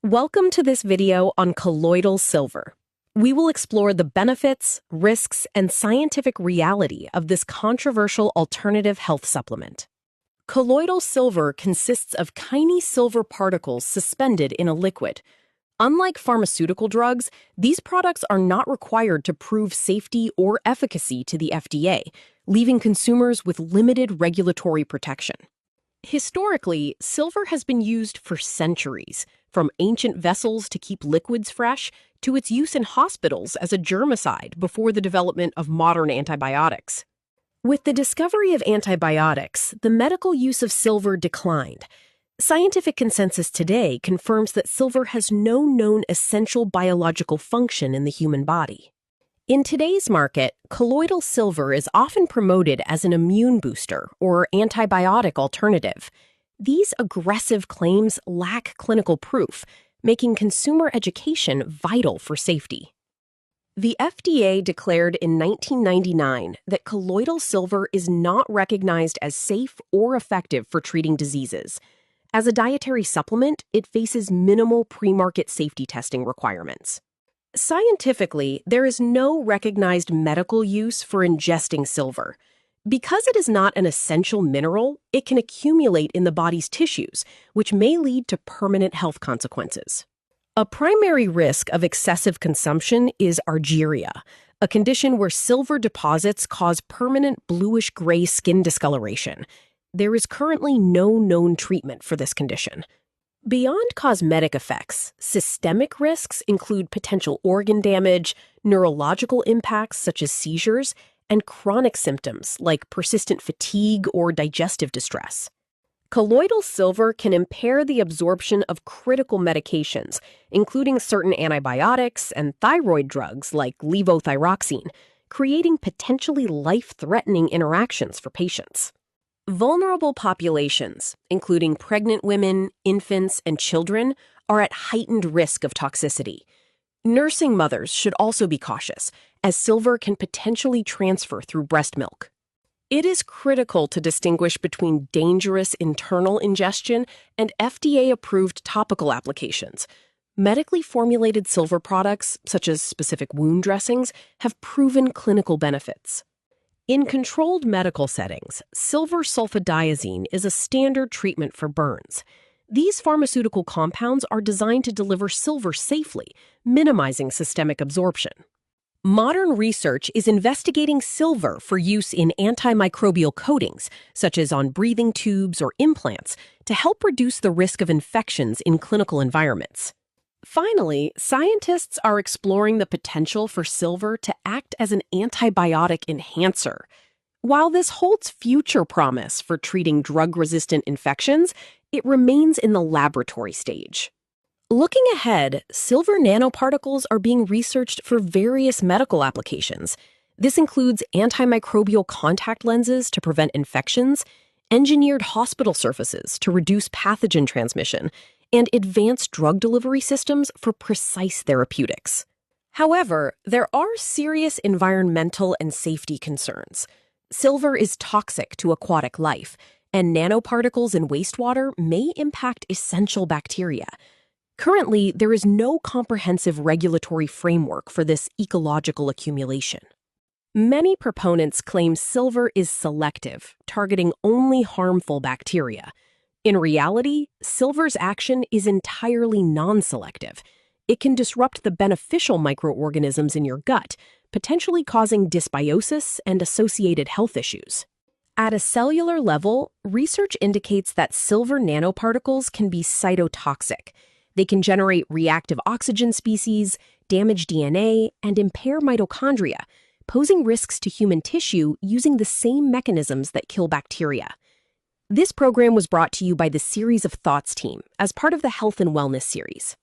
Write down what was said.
Welcome to this video on colloidal silver. We will explore the benefits, risks, and scientific reality of this controversial alternative health supplement. Colloidal silver consists of tiny silver particles suspended in a liquid. Unlike pharmaceutical drugs, these products are not required to prove safety or efficacy to the FDA, leaving consumers with limited regulatory protection. Historically, silver has been used for centuries, from ancient vessels to keep liquids fresh to its use in hospitals as a germicide before the development of modern antibiotics. With the discovery of antibiotics, the medical use of silver declined. Scientific consensus today confirms that silver has no known essential biological function in the human body. In today's market, colloidal silver is often promoted as an immune booster or antibiotic alternative. These aggressive claims lack clinical proof, making consumer education vital for safety. The FDA declared in 1999 that colloidal silver is not recognized as safe or effective for treating diseases. As a dietary supplement, it faces minimal pre-market safety testing requirements. Scientifically, there is no recognized medical use for ingesting silver. Because it is not an essential mineral, it can accumulate in the body's tissues, which may lead to permanent health consequences. A primary risk of excessive consumption is argyria, a condition where silver deposits cause permanent bluish-gray skin discoloration. There is currently no known treatment for this condition. Beyond cosmetic effects, systemic risks include potential organ damage, neurological impacts such as seizures, and chronic symptoms like persistent fatigue or digestive distress. Colloidal silver can impair the absorption of critical medications, including certain antibiotics and thyroid drugs like levothyroxine, creating potentially life-threatening interactions for patients. Vulnerable populations, including pregnant women, infants, and children, are at heightened risk of toxicity. Nursing mothers should also be cautious, as silver can potentially transfer through breast milk. It is critical to distinguish between dangerous internal ingestion and FDA-approved topical applications. Medically formulated silver products, such as specific wound dressings, have proven clinical benefits. In controlled medical settings, silver sulfadiazine is a standard treatment for burns. These pharmaceutical compounds are designed to deliver silver safely, minimizing systemic absorption. Modern research is investigating silver for use in antimicrobial coatings, such as on breathing tubes or implants, to help reduce the risk of infections in clinical environments. Finally, scientists are exploring the potential for silver to act as an antibiotic enhancer. While this holds future promise for treating drug-resistant infections, it remains in the laboratory stage. Looking ahead, silver nanoparticles are being researched for various medical applications. This includes antimicrobial contact lenses to prevent infections, engineered hospital surfaces to reduce pathogen transmission, and advanced drug delivery systems for precise therapeutics. However, there are serious environmental and safety concerns. Silver is toxic to aquatic life, and nanoparticles in wastewater may impact essential bacteria. Currently, there is no comprehensive regulatory framework for this ecological accumulation. Many proponents claim silver is selective, targeting only harmful bacteria. In reality, silver's action is entirely non-selective. It can disrupt the beneficial microorganisms in your gut, potentially causing dysbiosis and associated health issues. At a cellular level, research indicates that silver nanoparticles can be cytotoxic. They can generate reactive oxygen species, damage DNA, and impair mitochondria, posing risks to human tissue using the same mechanisms that kill bacteria. This program was brought to you by the Series of Thoughts team as part of the Health and Wellness series.